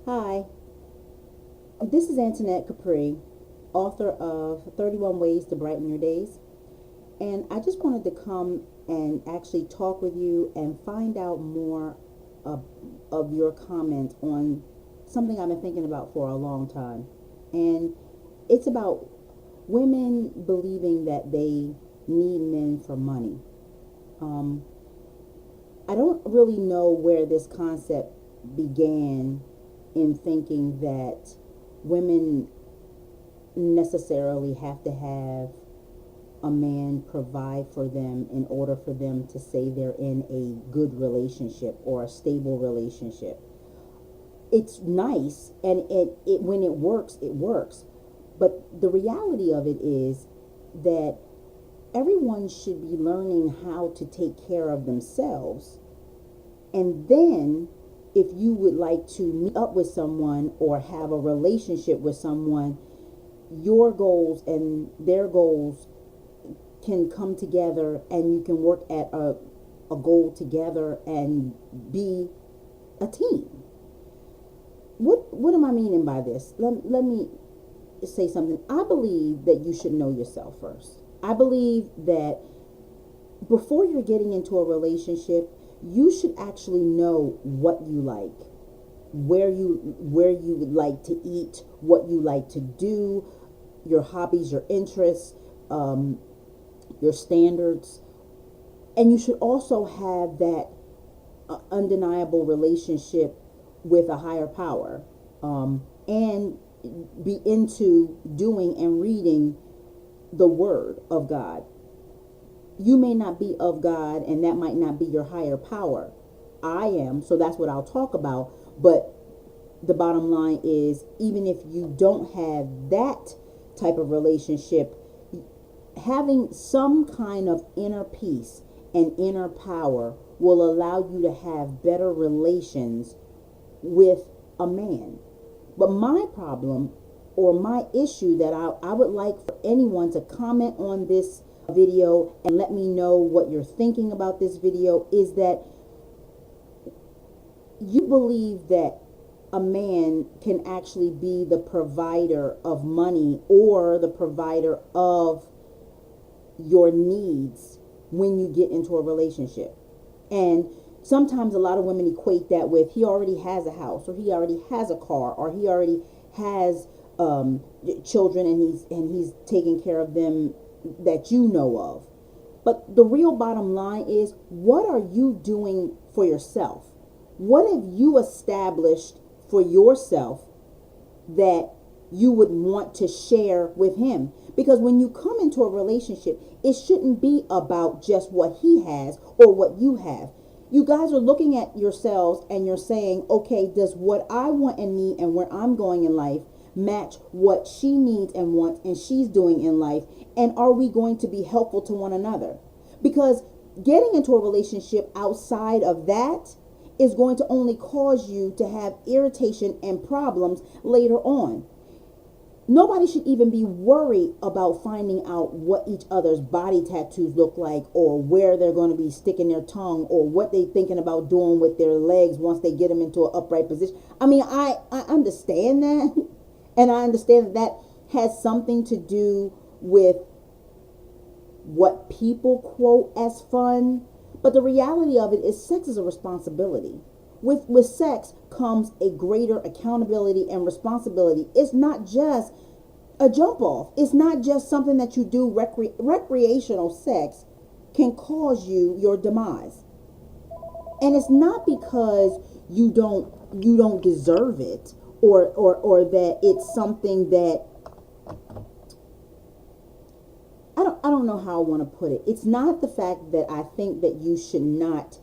Hi, this is Antoinette Capri, author of 31 Ways to Brighten Your Days. And I just wanted to come and actually talk with you and find out more of your comment on something I've been thinking about for a long time. And it's about women believing that they need men for money. Um, I don't really know where this concept began in thinking that women necessarily have to have a man provide for them in order for them to say they're in a good relationship or a stable relationship. It's nice, and it when it works, it works. But the reality of it is that everyone should be learning how to take care of themselves. And then, if you would like to meet up with someone or have a relationship with someone, your goals and their goals can come together and you can work at a goal together and be a team. What am I meaning by this? Let me say something. I believe that you should know yourself first. I believe that before you're getting into a relationship, you should actually know what you like, where you would like to eat, what you like to do, your hobbies, your interests, your standards. And you should also have that undeniable relationship with a higher power, and be into doing and reading the word of God. You may not be of God, and that might not be your higher power. I am, so that's what I'll talk about. But the bottom line is, even if you don't have that type of relationship, having some kind of inner peace and inner power will allow you to have better relations with a man. But my problem or my issue that I would like for anyone to comment on this video and let me know what you're thinking about this video is that you believe that a man can actually be the provider of money or the provider of your needs when you get into a relationship. And sometimes a lot of women equate that with he already has a house, or he already has a car, or he already has children, and he's taking care of them that you know of. But the real bottom line is, what are you doing for yourself? What have you established for yourself that you would want to share with him? Because when you come into a relationship, it shouldn't be about just what he has or what you have. You guys are looking at yourselves and you're saying, okay, does what I want and need and where I'm going in life match what she needs and wants and she's doing in life? And are we going to be helpful to one another? Because getting into a relationship outside of that is going to only cause you to have irritation and problems later on. Nobody should even be worried about finding out what each other's body tattoos look like, or where they're going to be sticking their tongue, or what they're thinking about doing with their legs once they get them into an upright position. I mean, I understand that. And I understand that that has something to do with what people quote as fun. But the reality of it is, sex is a responsibility. With sex comes a greater accountability and responsibility. It's not just a jump off. It's not just something that you do. Recreational sex can cause you your demise. And it's not because you don't deserve it, or that it's something that I don't know how I want to put it. It's not the fact that I think that you should not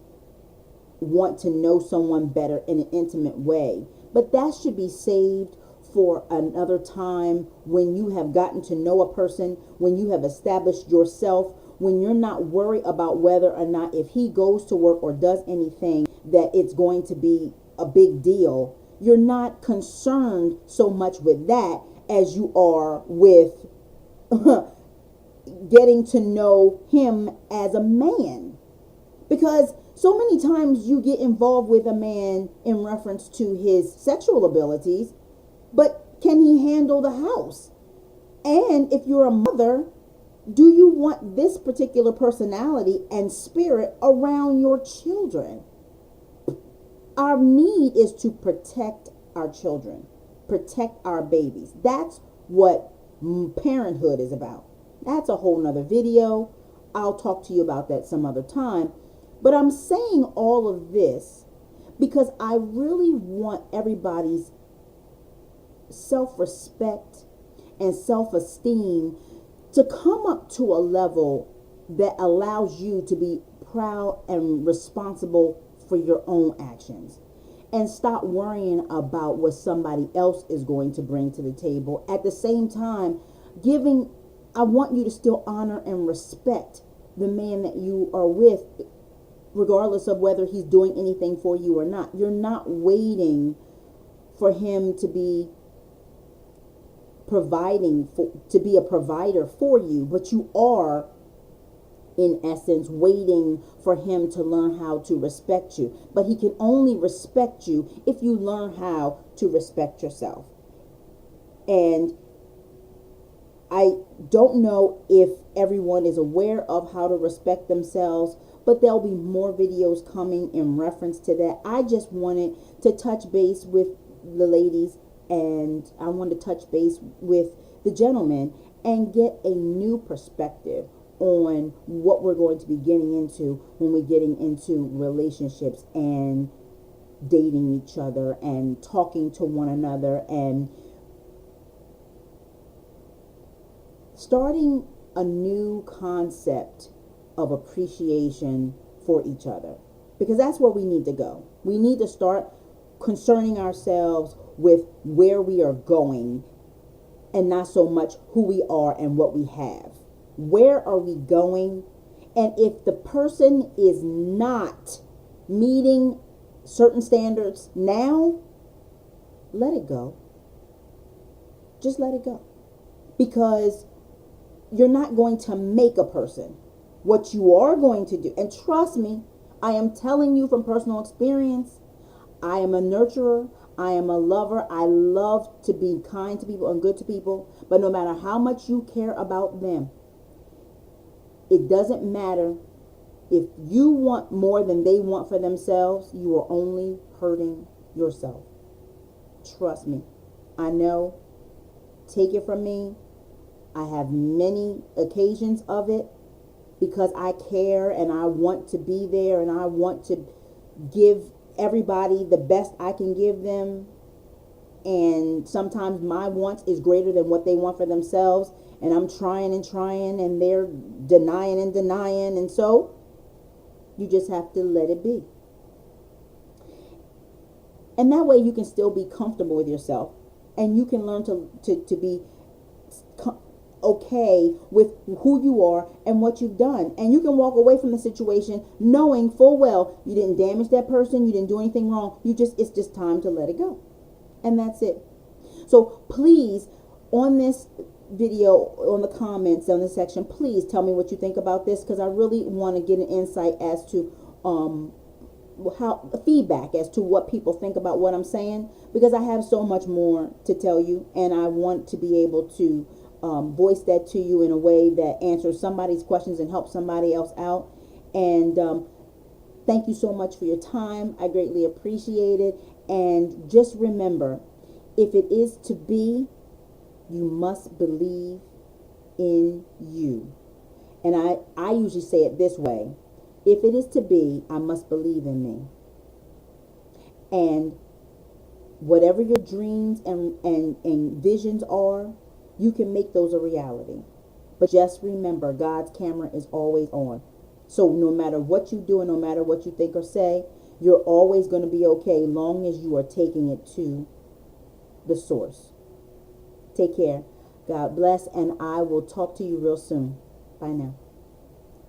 want to know someone better in an intimate way, but that should be saved for another time, when you have gotten to know a person, when you have established yourself, when you're not worried about whether or not, if he goes to work or does anything, that it's going to be a big deal. You're not concerned so much with that as you are with getting to know him as a man. Because So many times you get involved with a man in reference to his sexual abilities, but can he handle the house? And if you're a mother, do you want this particular personality and spirit around your children? Our need is to protect our children, protect our babies. That's what parenthood is about. That's a whole nother video. I'll talk to you about that some other time. But I'm saying all of this because I really want everybody's self-respect and self-esteem to come up to a level that allows you to be proud and responsible for your own actions, and stop worrying about what somebody else is going to bring to the table. At the same time, I want you to still honor and respect the man that you are with, regardless of whether he's doing anything for you or not. You're not waiting for him to be to be a provider for you, but you are in essence waiting for him to learn how to respect you. But he can only respect you if you learn how to respect yourself. And I don't know if everyone is aware of how to respect themselves, but there'll be more videos coming in reference to that. I just wanted to touch base with the ladies, and I wanted to touch base with the gentlemen and get a new perspective on what we're going to be getting into when we're getting into relationships and dating each other and talking to one another and starting a new concept of appreciation for each other, because that's where we need to go. We need to start concerning ourselves with where we are going and not so much who we are and what we have. Where are we going? And if the person is not meeting certain standards now, let it go. Just let it go. Because you're not going to make a person. What you are going to do, and trust me, I am telling you from personal experience, I am a nurturer. I am a lover. I love to be kind to people and good to people. But no matter how much you care about them, it doesn't matter. If you want more than they want for themselves, you are only hurting yourself. Trust me. I know. Take it from me. I have many occasions of it because I care and I want to be there and I want to give everybody the best I can give them. And sometimes my wants is greater than what they want for themselves. And I'm trying and they're denying. And so you just have to let it be. And that way you can still be comfortable with yourself. And you can learn to be okay with who you are and what you've done. And you can walk away from the situation knowing full well you didn't damage that person, you didn't do anything wrong. It's just time to let it go. And that's it. So please, on this video, on the comments, on this section, please tell me what you think about this, because I really want to get an insight as to how feedback as to what people think about what I'm saying, because I have so much more to tell you and I want to be able to voice that to you in a way that answers somebody's questions and helps somebody else out. And thank you so much for your time. I greatly appreciate it. And just remember, if it is to be, you must believe in you. And I usually say it this way: if it is to be, I must believe in me. And whatever your dreams and visions are, you can make those a reality. But just remember, God's camera is always on. So no matter what you do and no matter what you think or say, you're always going to be okay, long as you are taking it to the source. Take care. God bless, and I will talk to you real soon. Bye now.